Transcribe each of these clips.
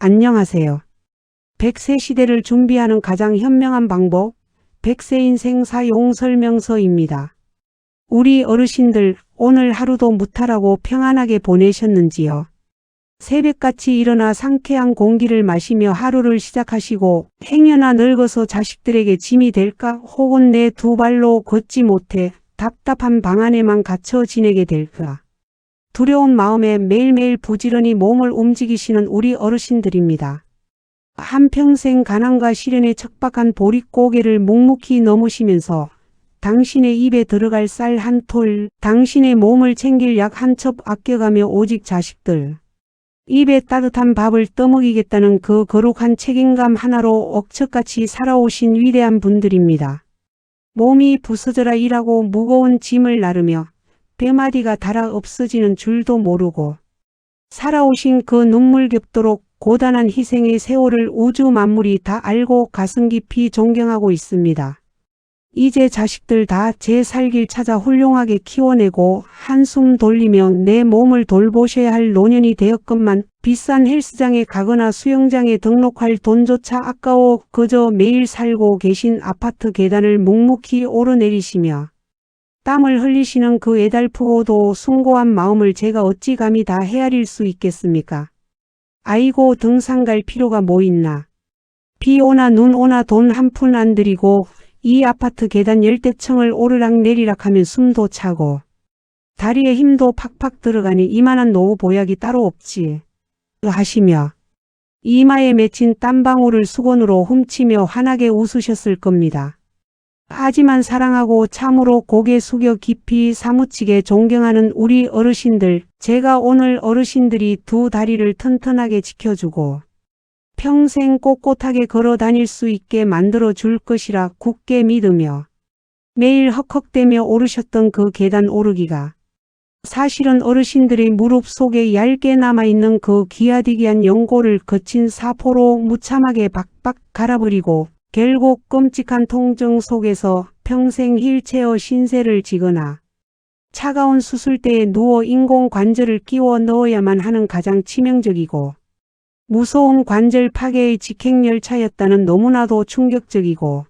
안녕하세요. 100세 시대를 준비하는 가장 현명한 방법, 100세 인생 사용 설명서입니다. 우리 어르신들 오늘 하루도 무탈하고 평안하게 보내셨는지요? 새벽같이 일어나 상쾌한 공기를 마시며 하루를 시작하시고 행여나 늙어서 자식들에게 짐이 될까 혹은 내 두 발로 걷지 못해 답답한 방 안에만 갇혀 지내게 될까. 두려운 마음에 매일매일 부지런히 몸을 움직이시는 우리 어르신들입니다. 한평생 가난과 시련에 척박한 보릿고개를 묵묵히 넘으시면서 당신의 입에 들어갈 쌀 한 톨, 당신의 몸을 챙길 약 한 첩 아껴가며 오직 자식들, 입에 따뜻한 밥을 떠먹이겠다는 그 거룩한 책임감 하나로 억척같이 살아오신 위대한 분들입니다. 몸이 부서져라 일하고 무거운 짐을 나르며 뼈마디가 닳아 없어지는 줄도 모르고 살아오신 그 눈물겹도록 고단한 희생의 세월을 우주 만물이 다 알고 가슴 깊이 존경하고 있습니다. 이제 자식들 다 제 살길 찾아 훌륭하게 키워내고 한숨 돌리며 내 몸을 돌보셔야 할 노년이 되었건만 비싼 헬스장에 가거나 수영장에 등록할 돈조차 아까워 그저 매일 살고 계신 아파트 계단을 묵묵히 오르내리시며 땀을 흘리시는 그 애달프고도 숭고한 마음을 제가 어찌 감히 다 헤아릴 수 있겠습니까? 아이고 등산 갈 필요가 뭐 있나. 비 오나 눈 오나 돈 한 푼 안 들이고 이 아파트 계단 열대층을 오르락 내리락 하면 숨도 차고 다리에 힘도 팍팍 들어가니 이만한 노후 보약이 따로 없지 하시며 이마에 맺힌 땀방울을 수건으로 훔치며 환하게 웃으셨을 겁니다. 하지만 사랑하고 참으로 고개 숙여 깊이 사무치게 존경하는 우리 어르신들, 제가 오늘 어르신들이 두 다리를 튼튼하게 지켜주고 평생 꼿꼿하게 걸어 다닐 수 있게 만들어 줄 것이라 굳게 믿으며 매일 헉헉대며 오르셨던 그 계단 오르기가 사실은 어르신들의 무릎 속에 얇게 남아있는 그 귀하디귀한 연골을 거친 사포로 무참하게 박박 갈아버리고 결국 끔찍한 통증 속에서 평생 휠체어 신세를 지거나 차가운 수술대에 누워 인공관절을 끼워 넣어야만 하는 가장 치명적이고 무서운 관절 파괴의 직행열차였다는 너무나도 충격적이고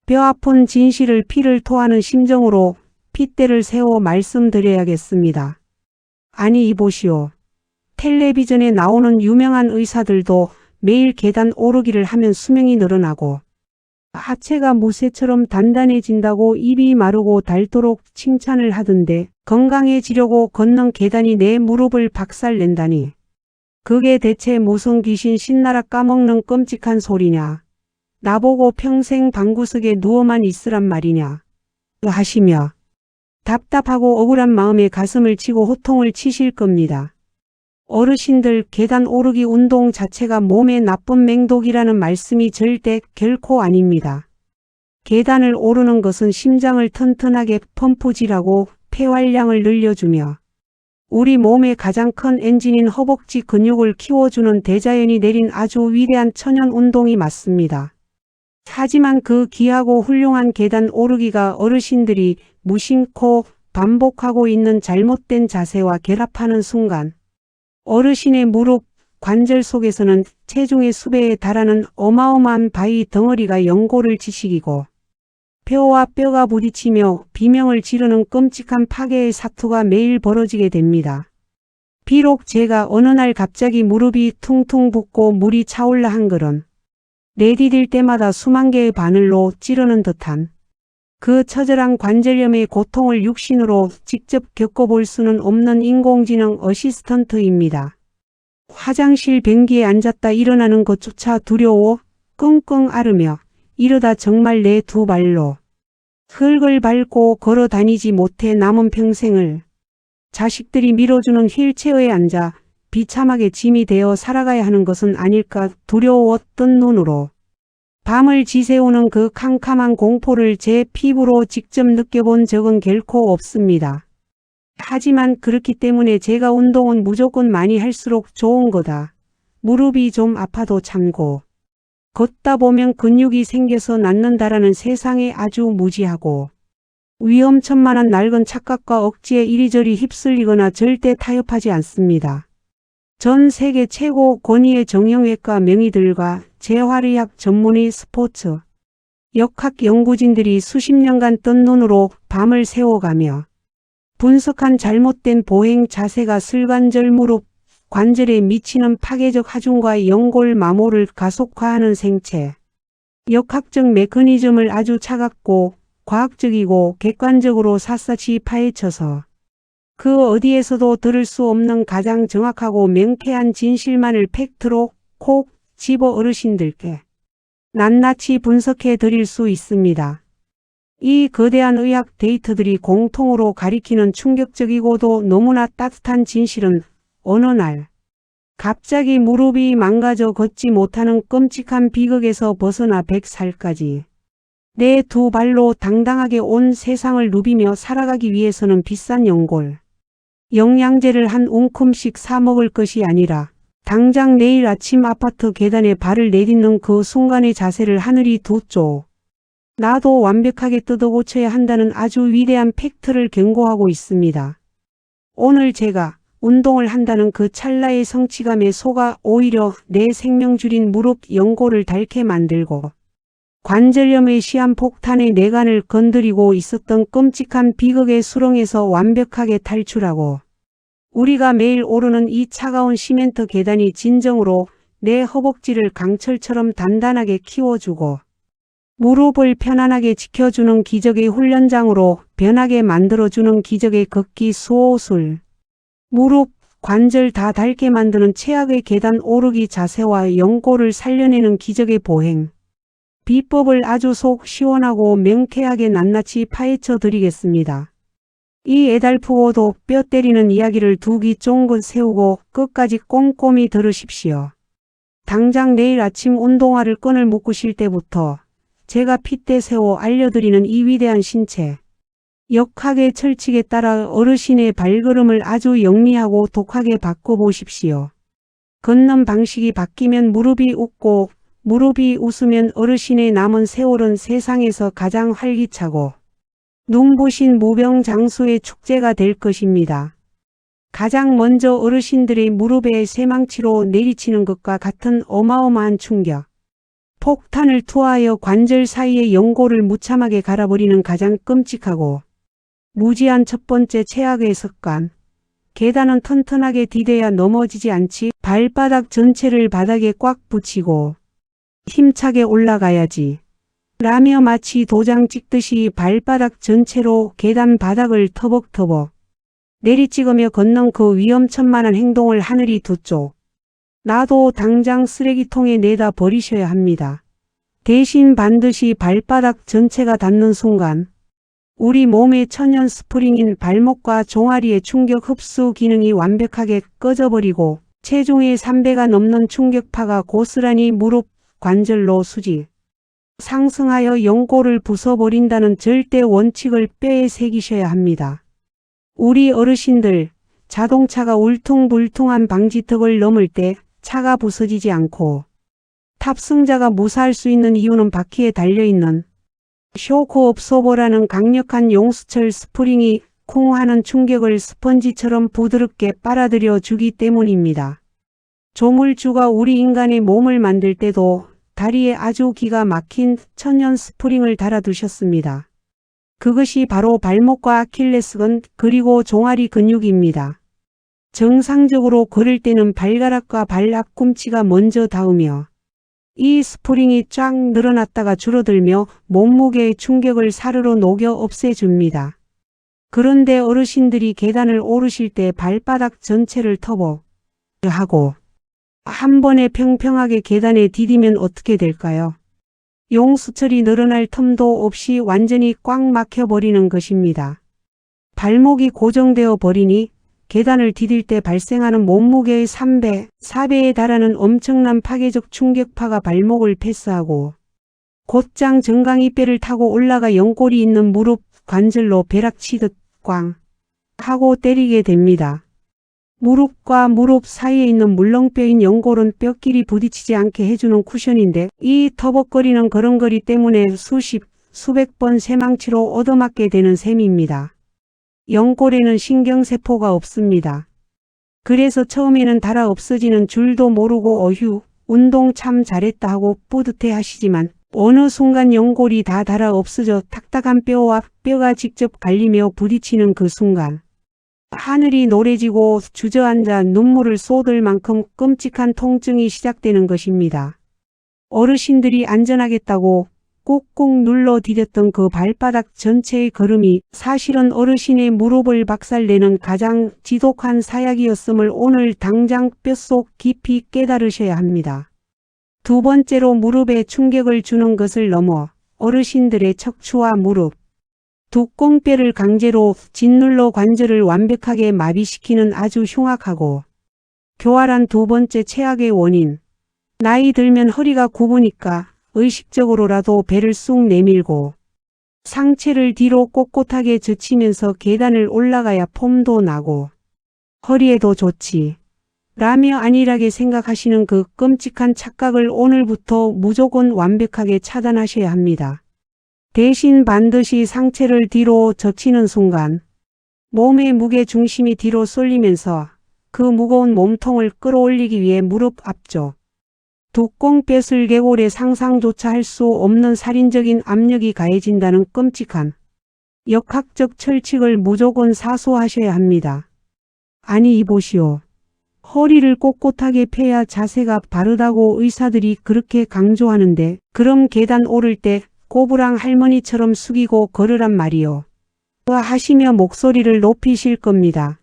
뼈아픈 진실을 피를 토하는 심정으로 핏대를 세워 말씀드려야겠습니다. 아니 이보시오. 텔레비전에 나오는 유명한 의사들도 매일 계단 오르기를 하면 수명이 늘어나고 하체가 무쇠처럼 단단해진다고 입이 마르고 닳도록 칭찬을 하던데 건강해지려고 걷는 계단이 내 무릎을 박살낸다니. 그게 대체 무슨 귀신 신나라 까먹는 끔찍한 소리냐. 나보고 평생 방구석에 누워만 있으란 말이냐. 하시며 답답하고 억울한 마음에 가슴을 치고 호통을 치실 겁니다. 어르신들 계단 오르기 운동 자체가 몸에 나쁜 맹독이라는 말씀이 절대 결코 아닙니다. 계단을 오르는 것은 심장을 튼튼하게 펌프질하고 폐활량을 늘려주며 우리 몸의 가장 큰 엔진인 허벅지 근육을 키워주는 대자연이 내린 아주 위대한 천연 운동이 맞습니다. 하지만 그 귀하고 훌륭한 계단 오르기가 어르신들이 무심코 반복하고 있는 잘못된 자세와 결합하는 순간 어르신의 무릎, 관절 속에서는 체중의 수배에 달하는 어마어마한 바위 덩어리가 연골을 지식이고 뼈와 뼈가 부딪히며 비명을 지르는 끔찍한 파괴의 사투가 매일 벌어지게 됩니다. 비록 제가 어느 날 갑자기 무릎이 퉁퉁 붓고 물이 차올라 한글은 내디딜 때마다 수만 개의 바늘로 찌르는 듯한 그 처절한 관절염의 고통을 육신으로 직접 겪어볼 수는 없는 인공지능 어시스턴트입니다. 화장실 변기에 앉았다 일어나는 것조차 두려워 끙끙 앓으며 이러다 정말 내 두 발로 흙을 밟고 걸어 다니지 못해 남은 평생을 자식들이 밀어주는 휠체어에 앉아 비참하게 짐이 되어 살아가야 하는 것은 아닐까 두려웠던 눈으로 밤을 지새우는 그 캄캄한 공포를 제 피부로 직접 느껴본 적은 결코 없습니다. 하지만 그렇기 때문에 제가 운동은 무조건 많이 할수록 좋은 거다. 무릎이 좀 아파도 참고 걷다 보면 근육이 생겨서 낫는다라는 세상에 아주 무지하고 위험천만한 낡은 착각과 억지에 이리저리 휩쓸리거나 절대 타협하지 않습니다. 전 세계 최고 권위의 정형외과 명의들과 재활의학 전문의 스포츠, 역학 연구진들이 수십 년간 뜬 눈으로 밤을 새워가며 분석한 잘못된 보행 자세가 슬관절 무릎 관절에 미치는 파괴적 하중과 연골 마모를 가속화하는 생체, 역학적 메커니즘을 아주 차갑고 과학적이고 객관적으로 샅샅이 파헤쳐서 그 어디에서도 들을 수 없는 가장 정확하고 명쾌한 진실만을 팩트로 콕 집어 어르신들께 낱낱이 분석해 드릴 수 있습니다. 이 거대한 의학 데이터들이 공통으로 가리키는 충격적이고도 너무나 따뜻한 진실은 어느 날 갑자기 무릎이 망가져 걷지 못하는 끔찍한 비극에서 벗어나 100살까지 내 두 발로 당당하게 온 세상을 누비며 살아가기 위해서는 비싼 연골, 영양제를 한 움큼씩 사 먹을 것이 아니라 당장 내일 아침 아파트 계단에 발을 내딛는 그 순간의 자세를 하늘이 두 쪽 나도 완벽하게 뜯어 고쳐야 한다는 아주 위대한 팩트를 경고하고 있습니다. 오늘 제가 운동을 한다는 그 찰나의 성취감에 속아 오히려 내 생명줄인 무릎 연골을 닳게 만들고 관절염의 시한폭탄의 내관을 건드리고 있었던 끔찍한 비극의 수렁에서 완벽하게 탈출하고 우리가 매일 오르는 이 차가운 시멘트 계단이 진정으로 내 허벅지를 강철처럼 단단하게 키워주고 무릎을 편안하게 지켜주는 기적의 훈련장으로 변하게 만들어주는 기적의 걷기 수호술. 무릎, 관절 다 닳게 만드는 최악의 계단 오르기 자세와 연골을 살려내는 기적의 보행. 비법을 아주 속 시원하고 명쾌하게 낱낱이 파헤쳐 드리겠습니다. 이 애달프고도 뼈 때리는 이야기를 두 귀 쫑긋 세우고 끝까지 꼼꼼히 들으십시오. 당장 내일 아침 운동화를 끈을 묶으실 때부터 제가 핏대 세워 알려드리는 이 위대한 신체, 역학의 철칙에 따라 어르신의 발걸음을 아주 영리하고 독하게 바꿔보십시오. 걷는 방식이 바뀌면 무릎이 웃고 무릎이 웃으면 어르신의 남은 세월은 세상에서 가장 활기차고 눈부신 무병장수의 축제가 될 것입니다. 가장 먼저 어르신들의 무릎에 쇠망치로 내리치는 것과 같은 어마어마한 충격. 폭탄을 투하하여 관절 사이의 연골을 무참하게 갈아버리는 가장 끔찍하고 무지한 첫 번째 최악의 습관. 계단은 튼튼하게 디뎌야 넘어지지 않지 발바닥 전체를 바닥에 꽉 붙이고 힘차게 올라가야지 라며 마치 도장 찍듯이 발바닥 전체로 계단 바닥을 터벅터벅 내리찍으며 걷는 그 위험천만한 행동을 하늘이 두 쪽 나도 당장 쓰레기통에 내다 버리셔야 합니다. 대신 반드시 발바닥 전체가 닿는 순간 우리 몸의 천연 스프링인 발목과 종아리의 충격 흡수 기능이 완벽하게 꺼져버리고 체중의 3배가 넘는 충격파가 고스란히 무릎 관절로 수직 상승하여 연골을 부숴버린다는 절대 원칙을 뼈에 새기셔야 합니다. 우리 어르신들, 자동차가 울퉁불퉁한 방지턱을 넘을 때 차가 부서지지 않고 탑승자가 무사할 수 있는 이유는 바퀴에 달려있는 쇼크 옵소버라는 강력한 용수철 스프링이 쿵 하는 충격을 스펀지처럼 부드럽게 빨아들여 주기 때문입니다. 조물주가 우리 인간의 몸을 만들 때도 다리에 아주 기가 막힌 천연 스프링을 달아두셨습니다. 그것이 바로 발목과 아킬레스건 그리고 종아리 근육입니다. 정상적으로 걸을 때는 발가락과 발 앞꿈치가 먼저 닿으며 이 스프링이 쫙 늘어났다가 줄어들며 몸무게의 충격을 사르르 녹여 없애줍니다. 그런데 어르신들이 계단을 오르실 때 발바닥 전체를 터벅하고 한 번에 평평하게 계단에 디디면 어떻게 될까요? 용수철이 늘어날 틈도 없이 완전히 꽉 막혀버리는 것입니다. 발목이 고정되어 버리니 계단을 디딜 때 발생하는 몸무게의 3배, 4배에 달하는 엄청난 파괴적 충격파가 발목을 패스하고 곧장 정강이 뼈를 타고 올라가 연골이 있는 무릎 관절로 벼락치듯 꽝 하고 때리게 됩니다. 무릎과 무릎 사이에 있는 물렁뼈인 연골은 뼈끼리 부딪히지 않게 해주는 쿠션인데 이 터벅거리는 걸음걸이 때문에 수백 번 쇠망치로 얻어맞게 되는 셈입니다. 연골에는 신경세포가 없습니다. 그래서 처음에는 달아 없어지는 줄도 모르고 어휴, 운동 참 잘했다 하고 뿌듯해 하시지만 어느 순간 연골이 다 달아 없어져 딱딱한 뼈와 뼈가 직접 갈리며 부딪히는 그 순간 하늘이 노래지고 주저앉아 눈물을 쏟을 만큼 끔찍한 통증이 시작되는 것입니다. 어르신들이 안전하겠다고 꾹꾹 눌러 디뎠던 그 발바닥 전체의 걸음이 사실은 어르신의 무릎을 박살내는 가장 지독한 사약이었음을 오늘 당장 뼛속 깊이 깨달으셔야 합니다. 두 번째로 무릎에 충격을 주는 것을 넘어 어르신들의 척추와 무릎, 두꽁뼈를 강제로 짓눌러 관절을 완벽하게 마비시키는 아주 흉악하고 교활한 두 번째 최악의 원인. 나이 들면 허리가 굽으니까 의식적으로라도 배를 쑥 내밀고 상체를 뒤로 꼿꼿하게 젖히면서 계단을 올라가야 폼도 나고 허리에도 좋지 라며 안일하게 생각하시는 그 끔찍한 착각을 오늘부터 무조건 완벽하게 차단하셔야 합니다. 대신 반드시 상체를 뒤로 젖히는 순간 몸의 무게 중심이 뒤로 쏠리면서 그 무거운 몸통을 끌어올리기 위해 무릎 앞쪽 두꽁뼈 슬개골에 상상조차 할 수 없는 살인적인 압력이 가해진다는 끔찍한 역학적 철칙을 무조건 사수하셔야 합니다. 아니 이보시오. 허리를 꼿꼿하게 펴야 자세가 바르다고 의사들이 그렇게 강조하는데 그럼 계단 오를 때 꼬부랑 할머니처럼 숙이고 걸으란 말이요. 하시며 목소리를 높이실 겁니다.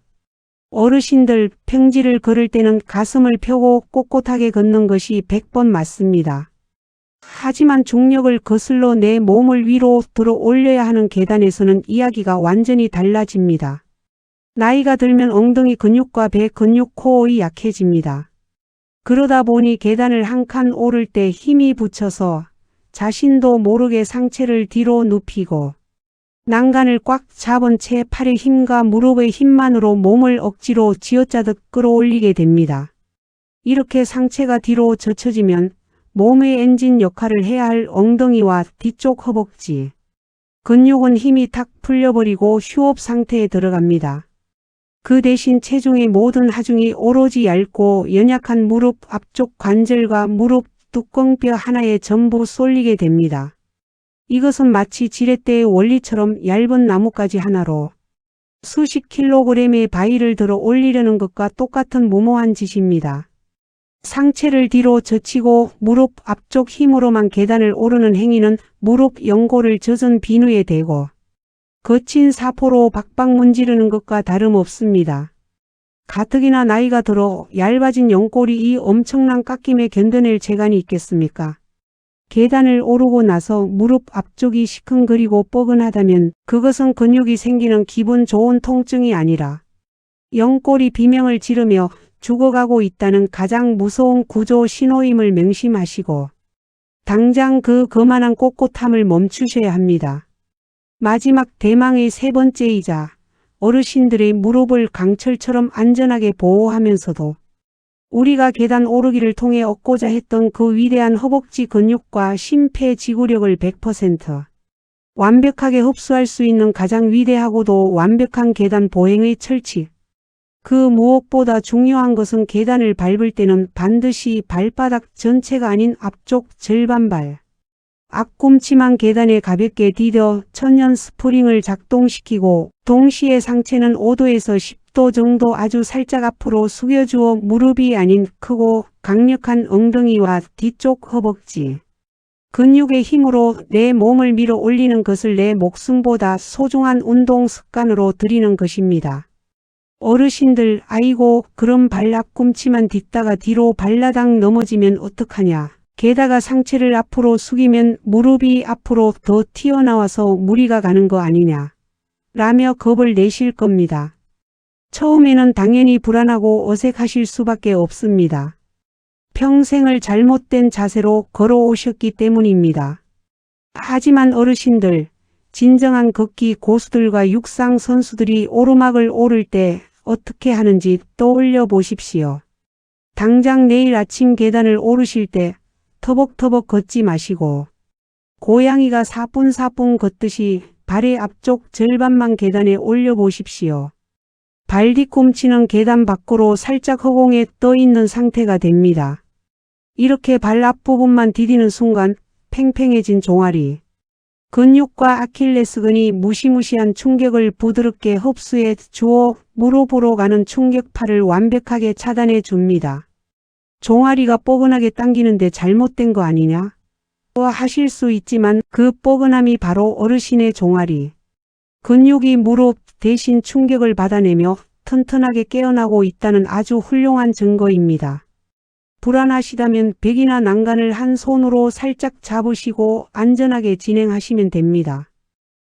어르신들 평지를 걸을 때는 가슴을 펴고 꼿꼿하게 걷는 것이 100번 맞습니다. 하지만 중력을 거슬러 내 몸을 위로 들어 올려야 하는 계단에서는 이야기가 완전히 달라집니다. 나이가 들면 엉덩이 근육과 배 근육, 코어이 약해집니다. 그러다 보니 계단을 한 칸 오를 때 힘이 붙여서 자신도 모르게 상체를 뒤로 눕히고 난간을 꽉 잡은 채 팔의 힘과 무릎의 힘만으로 몸을 억지로 쥐어짜듯 끌어올리게 됩니다. 이렇게 상체가 뒤로 젖혀지면 몸의 엔진 역할을 해야 할 엉덩이와 뒤쪽 허벅지, 근육은 힘이 탁 풀려버리고 휴업 상태에 들어갑니다. 그 대신 체중의 모든 하중이 오로지 얇고 연약한 무릎 앞쪽 관절과 무릎 두꽁뼈 하나에 전부 쏠리게 됩니다. 이것은 마치 지렛대의 원리처럼 얇은 나뭇가지 하나로 수십 킬로그램의 바위를 들어 올리려는 것과 똑같은 무모한 짓입니다. 상체를 뒤로 젖히고 무릎 앞쪽 힘으로만 계단을 오르는 행위는 무릎 연골을 젖은 비누에 대고 거친 사포로 박박 문지르는 것과 다름없습니다. 가뜩이나 나이가 들어 얇아진 연골이 이 엄청난 깎임에 견뎌낼 재간이 있겠습니까? 계단을 오르고 나서 무릎 앞쪽이 시큰거리고 뻐근하다면 그것은 근육이 생기는 기분 좋은 통증이 아니라 연골이 비명을 지르며 죽어가고 있다는 가장 무서운 구조 신호임을 명심하시고 당장 그 거만한 꼿꼿함을 멈추셔야 합니다. 마지막 대망의 세 번째이자 어르신들의 무릎을 강철처럼 안전하게 보호하면서도 우리가 계단 오르기를 통해 얻고자 했던 그 위대한 허벅지 근육과 심폐지구력을 100% 완벽하게 흡수할 수 있는 가장 위대하고도 완벽한 계단 보행의 철칙. 그 무엇보다 중요한 것은 계단을 밟을 때는 반드시 발바닥 전체가 아닌 앞쪽 절반발. 앞꿈치만 계단에 가볍게 디뎌 천연 스프링을 작동시키고 동시에 상체는 5도에서 10도 정도 아주 살짝 앞으로 숙여주어 무릎이 아닌 크고 강력한 엉덩이와 뒤쪽 허벅지, 근육의 힘으로 내 몸을 밀어 올리는 것을 내 목숨보다 소중한 운동 습관으로 들이는 것입니다. 어르신들 아이고 그럼 발 앞꿈치만 딛다가 뒤로 발라당 넘어지면 어떡하냐. 게다가 상체를 앞으로 숙이면 무릎이 앞으로 더 튀어나와서 무리가 가는 거 아니냐 라며 겁을 내실 겁니다. 처음에는 당연히 불안하고 어색하실 수밖에 없습니다. 평생을 잘못된 자세로 걸어오셨기 때문입니다. 하지만 어르신들, 진정한 걷기 고수들과 육상 선수들이 오르막을 오를 때 어떻게 하는지 떠올려 보십시오. 당장 내일 아침 계단을 오르실 때 터벅터벅 걷지 마시고 고양이가 사뿐사뿐 걷듯이 발의 앞쪽 절반만 계단에 올려 보십시오. 발 뒤꿈치는 계단 밖으로 살짝 허공에 떠 있는 상태가 됩니다. 이렇게 발 앞부분만 디디는 순간 팽팽해진 종아리. 근육과 아킬레스건이 무시무시한 충격을 부드럽게 흡수해 주어 무릎으로 가는 충격파를 완벽하게 차단해 줍니다. 종아리가 뻐근하게 당기는데 잘못된 거 아니냐? 하실 수 있지만 그 뻐근함이 바로 어르신의 종아리. 근육이 무릎 대신 충격을 받아내며 튼튼하게 깨어나고 있다는 아주 훌륭한 증거입니다. 불안하시다면 벽이나 난간을 한 손으로 살짝 잡으시고 안전하게 진행하시면 됩니다.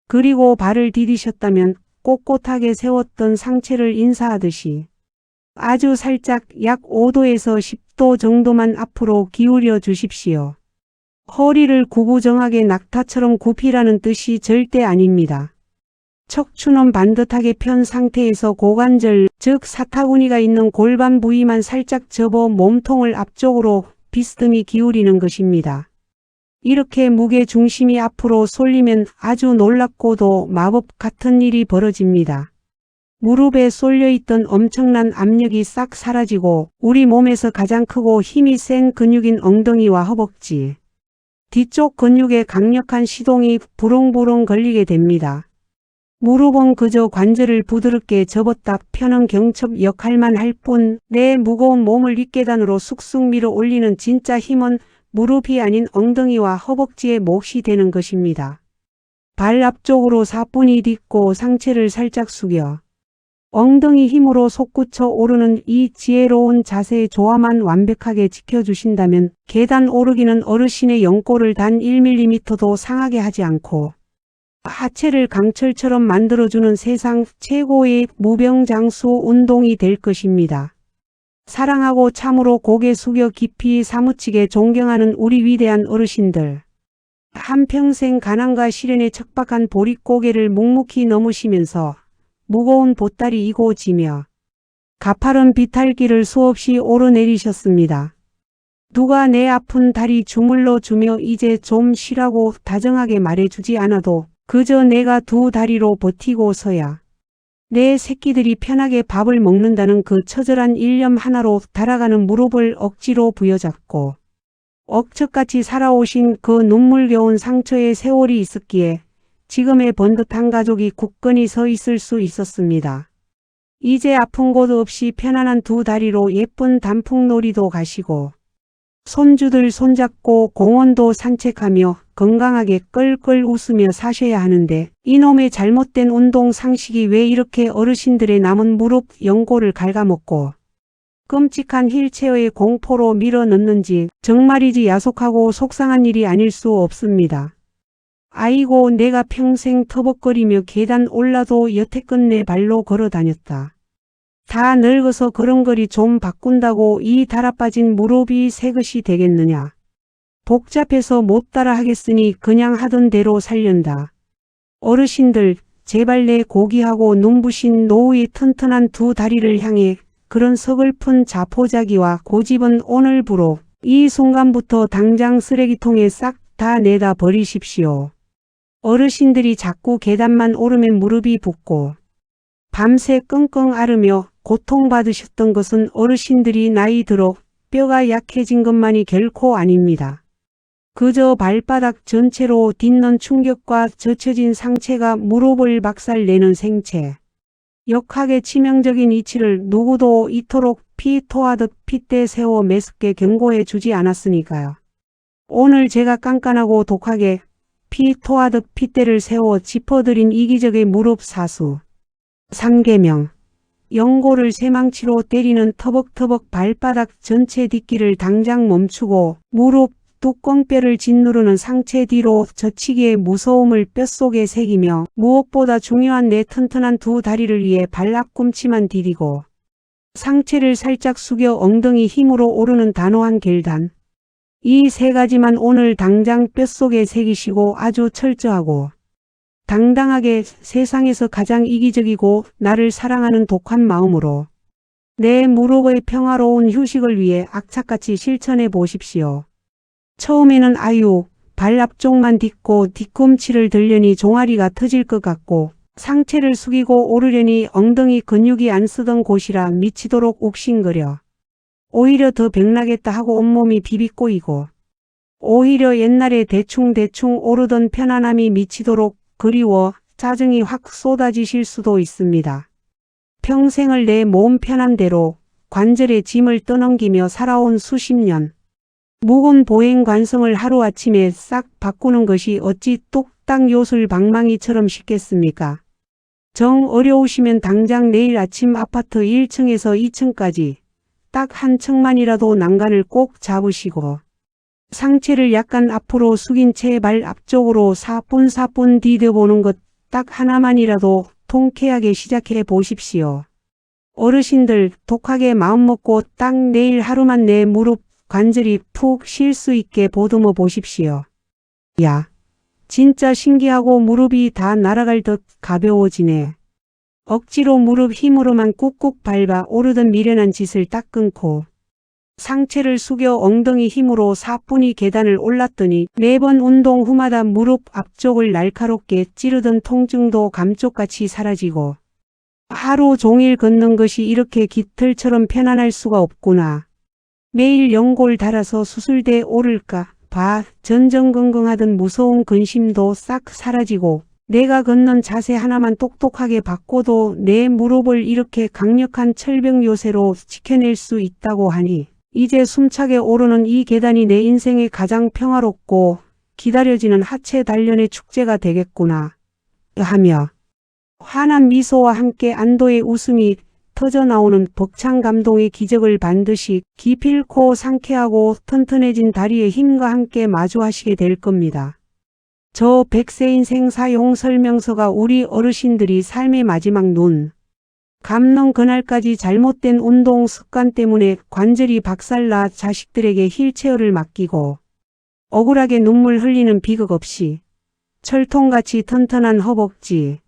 그리고 발을 디디셨다면 꼿꼿하게 세웠던 상체를 인사하듯이 아주 살짝 약 5도에서 10도 정도만 앞으로 기울여 주십시오. 허리를 구부정하게 낙타처럼 굽히라는 뜻이 절대 아닙니다. 척추는 반듯하게 편 상태에서 고관절, 즉 사타구니가 있는 골반 부위만 살짝 접어 몸통을 앞쪽으로 비스듬히 기울이는 것입니다. 이렇게 무게 중심이 앞으로 쏠리면 아주 놀랍고도 마법 같은 일이 벌어집니다. 무릎에 쏠려있던 엄청난 압력이 싹 사라지고 우리 몸에서 가장 크고 힘이 센 근육인 엉덩이와 허벅지, 뒤쪽 근육에 강력한 시동이 부릉부릉 걸리게 됩니다. 무릎은 그저 관절을 부드럽게 접었다 펴는 경첩 역할만 할 뿐 내 무거운 몸을 윗계단으로 쑥쑥 밀어 올리는 진짜 힘은 무릎이 아닌 엉덩이와 허벅지의 몫이 되는 것입니다. 발 앞쪽으로 사뿐히 딛고 상체를 살짝 숙여 엉덩이 힘으로 솟구쳐 오르는 이 지혜로운 자세의 조화만 완벽하게 지켜주신다면 계단 오르기는 어르신의 연골을 단 1mm도 상하게 하지 않고 하체를 강철처럼 만들어주는 세상 최고의 무병장수 운동이 될 것입니다. 사랑하고 참으로 고개 숙여 깊이 사무치게 존경하는 우리 위대한 어르신들. 한평생 가난과 시련에 척박한 보릿고개를 묵묵히 넘으시면서 무거운 보따리 이고 지며 가파른 비탈길을 수없이 오르내리셨습니다. 누가 내 아픈 다리 주물러 주며 이제 좀 쉬라고 다정하게 말해주지 않아도 그저 내가 두 다리로 버티고서야 내 새끼들이 편하게 밥을 먹는다는 그 처절한 일념 하나로 달아가는 무릎을 억지로 부여잡고 억척같이 살아오신 그 눈물겨운 상처에 세월이 있었기에 지금의 번듯한 가족이 굳건히 서 있을 수 있었습니다. 이제 아픈 곳 없이 편안한 두 다리로 예쁜 단풍놀이도 가시고 손주들 손잡고 공원도 산책하며 건강하게 껄껄 웃으며 사셔야 하는데 이놈의 잘못된 운동 상식이 왜 이렇게 어르신들의 남은 무릎 연골을 갉아먹고 끔찍한 휠체어의 공포로 밀어넣는지 정말이지 야속하고 속상한 일이 아닐 수 없습니다. 아이고 내가 평생 터벅거리며 계단 올라도 여태껏 내 발로 걸어 다녔다. 다 늙어서 걸음걸이 좀 바꾼다고 이 달아빠진 무릎이 새 것이 되겠느냐. 복잡해서 못 따라 하겠으니 그냥 하던 대로 살련다. 어르신들 제발 내 고귀하고 눈부신 노후의 튼튼한 두 다리를 향해 그런 서글픈 자포자기와 고집은 오늘부로 이 순간부터 당장 쓰레기통에 싹 다 내다 버리십시오. 어르신들이 자꾸 계단만 오르면 무릎이 붓고 밤새 끙끙 앓으며 고통받으셨던 것은 어르신들이 나이 들어 뼈가 약해진 것만이 결코 아닙니다. 그저 발바닥 전체로 딛는 충격과 젖혀진 상체가 무릎을 박살내는 생체. 역하게 치명적인 이치를 누구도 이토록 피 토하듯 핏대 세워 매섭게 경고해 주지 않았으니까요. 오늘 제가 깐깐하고 독하게 피 토하듯 핏대를 세워 짚어드린 이기적의 무릎 사수. 3계명. 연골을 쇠망치로 때리는 터벅터벅 발바닥 전체 딛기를 당장 멈추고 무릎 뚜껑뼈를 짓누르는 상체 뒤로 젖히기의 무서움을 뼛속에 새기며 무엇보다 중요한 내 튼튼한 두 다리를 위해 발 앞꿈치만 디디고 상체를 살짝 숙여 엉덩이 힘으로 오르는 단호한 결단. 이 세 가지만 오늘 당장 뼛속에 새기시고 아주 철저하고 당당하게 세상에서 가장 이기적이고 나를 사랑하는 독한 마음으로 내 무릎의 평화로운 휴식을 위해 악착같이 실천해 보십시오. 처음에는 아유, 발 앞쪽만 딛고 뒤꿈치를 들려니 종아리가 터질 것 같고 상체를 숙이고 오르려니 엉덩이 근육이 안 쓰던 곳이라 미치도록 욱신거려. 오히려 더 병나겠다 하고 온몸이 비비꼬이고 오히려 옛날에 대충대충 오르던 편안함이 미치도록 그리워 짜증이 확 쏟아지실 수도 있습니다. 평생을 내 몸 편한 대로 관절에 짐을 떠넘기며 살아온 수십 년. 묵은 보행 관성을 하루아침에 싹 바꾸는 것이 어찌 뚝딱 요술 방망이처럼 쉽겠습니까? 정 어려우시면 당장 내일 아침 아파트 1층에서 2층까지 딱 한 층만이라도 난간을 꼭 잡으시고 상체를 약간 앞으로 숙인 채 발 앞쪽으로 사뿐사뿐 디뎌보는 것 딱 하나만이라도 통쾌하게 시작해 보십시오. 어르신들 독하게 마음먹고 딱 내일 하루만 내 무릎 관절이 푹 쉴 수 있게 보듬어 보십시오. 야, 진짜 신기하고 무릎이 다 날아갈 듯 가벼워지네. 억지로 무릎 힘으로만 꾹꾹 밟아 오르던 미련한 짓을 딱 끊고 상체를 숙여 엉덩이 힘으로 사뿐히 계단을 올랐더니 매번 운동 후마다 무릎 앞쪽을 날카롭게 찌르던 통증도 감쪽같이 사라지고 하루 종일 걷는 것이 이렇게 깃털처럼 편안할 수가 없구나. 매일 연골 달아서 수술대에 오를까 봐 전전긍긍하던 무서운 근심도 싹 사라지고 내가 걷는 자세 하나만 똑똑하게 바꿔도 내 무릎을 이렇게 강력한 철벽 요새로 지켜낼 수 있다고 하니 이제 숨차게 오르는 이 계단이 내 인생의 가장 평화롭고 기다려지는 하체 단련의 축제가 되겠구나 하며 환한 미소와 함께 안도의 웃음이 터져나오는 벅찬 감동의 기적을 반드시 기필코 상쾌하고 튼튼해진 다리의 힘과 함께 마주하시게 될 겁니다. 저 100세 인생 사용 설명서가 우리 어르신들이 삶의 마지막 눈 감는 그날까지 잘못된 운동 습관 때문에 관절이 박살나 자식들에게 휠체어를 맡기고 억울하게 눈물 흘리는 비극 없이 철통같이 튼튼한 허벅지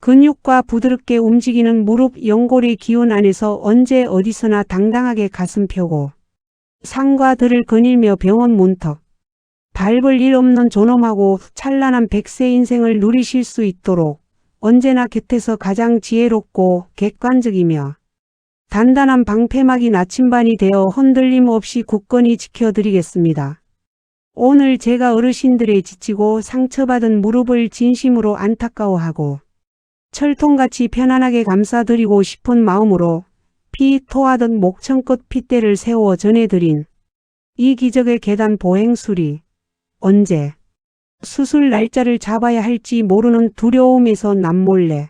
근육과 부드럽게 움직이는 무릎 연골의 기운 안에서 언제 어디서나 당당하게 가슴 펴고 산과 들을 거닐며 병원 문턱 밟을 일 없는 존엄하고 찬란한 100세 인생을 누리실 수 있도록 언제나 곁에서 가장 지혜롭고 객관적이며 단단한 방패막이 나침반이 되어 흔들림 없이 굳건히 지켜드리겠습니다. 오늘 제가 어르신들의 지치고 상처받은 무릎을 진심으로 안타까워하고 철통같이 편안하게 감싸드리고 싶은 마음으로 피 토하듯 목청껏 핏대를 세워 전해드린 이 기적의 계단 보행술이 언제 수술 날짜를 잡아야 할지 모르는 두려움에서 남몰래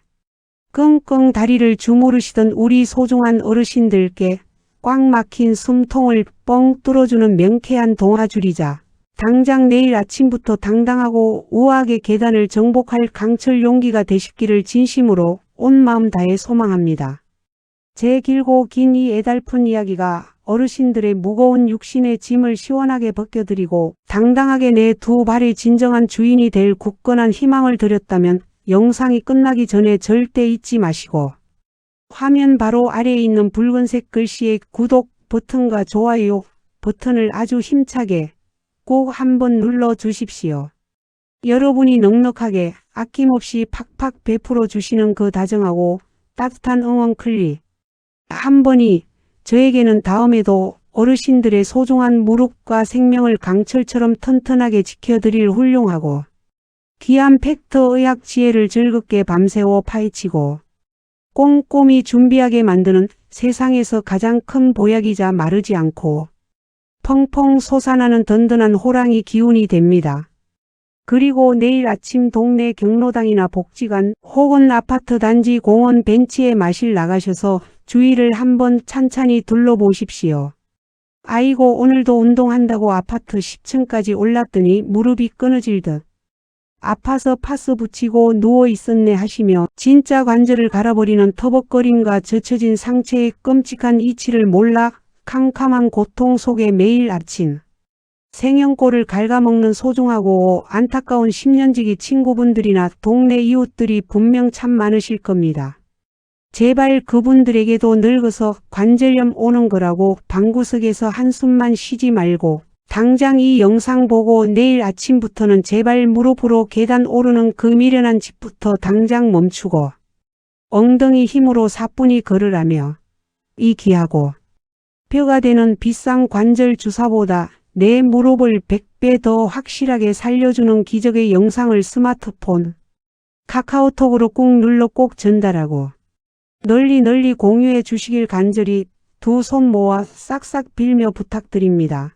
끙끙 다리를 주무르시던 우리 소중한 어르신들께 꽉 막힌 숨통을 뻥 뚫어주는 명쾌한 동화줄이자 당장 내일 아침부터 당당하고 우아하게 계단을 정복할 강철 용기가 되시기를 진심으로 온 마음 다해 소망합니다. 제 길고 긴 이 애달픈 이야기가 어르신들의 무거운 육신의 짐을 시원하게 벗겨드리고 당당하게 내 두 발의 진정한 주인이 될 굳건한 희망을 드렸다면 영상이 끝나기 전에 절대 잊지 마시고 화면 바로 아래에 있는 붉은색 글씨의 구독 버튼과 좋아요 버튼을 아주 힘차게 꼭 한번 눌러 주십시오. 여러분이 넉넉하게 아낌없이 팍팍 베풀어 주시는 그 다정하고 따뜻한 응원 클릭 한 번이 저에게는 다음에도 어르신들의 소중한 무릎과 생명을 강철처럼 튼튼하게 지켜드릴 훌륭하고 귀한 팩트 의학 지혜를 즐겁게 밤새워 파헤치고 꼼꼼히 준비하게 만드는 세상에서 가장 큰 보약이자 마르지 않고 펑펑 솟아나는 든든한 호랑이 기운이 됩니다. 그리고 내일 아침 동네 경로당이나 복지관 혹은 아파트 단지 공원 벤치에 마실 나가셔서 주위를 한번 찬찬히 둘러보십시오. 아이고 오늘도 운동한다고 아파트 10층까지 올랐더니 무릎이 끊어질 듯 아파서 파스 붙이고 누워 있었네 하시며 진짜 관절을 갈아버리는 터벅거림과 젖혀진 상체의 끔찍한 이치를 몰라 캄캄한 고통 속에 매일 아침 생연골을 갉아먹는 소중하고 안타까운 10년지기 친구분들이나 동네 이웃들이 분명 참 많으실 겁니다. 제발 그분들에게도 늙어서 관절염 오는 거라고 방구석에서 한숨만 쉬지 말고 당장 이 영상 보고 내일 아침부터는 제발 무릎으로 계단 오르는 그 미련한 집부터 당장 멈추고 엉덩이 힘으로 사뿐히 걸으라며 이 귀하고 뼈가 되는 비싼 관절 주사보다 내 무릎을 100배 더 확실하게 살려주는 기적의 영상을 스마트폰, 카카오톡으로 꾹 눌러 꼭 전달하고 널리 공유해 주시길 간절히 두 손 모아 싹싹 빌며 부탁드립니다.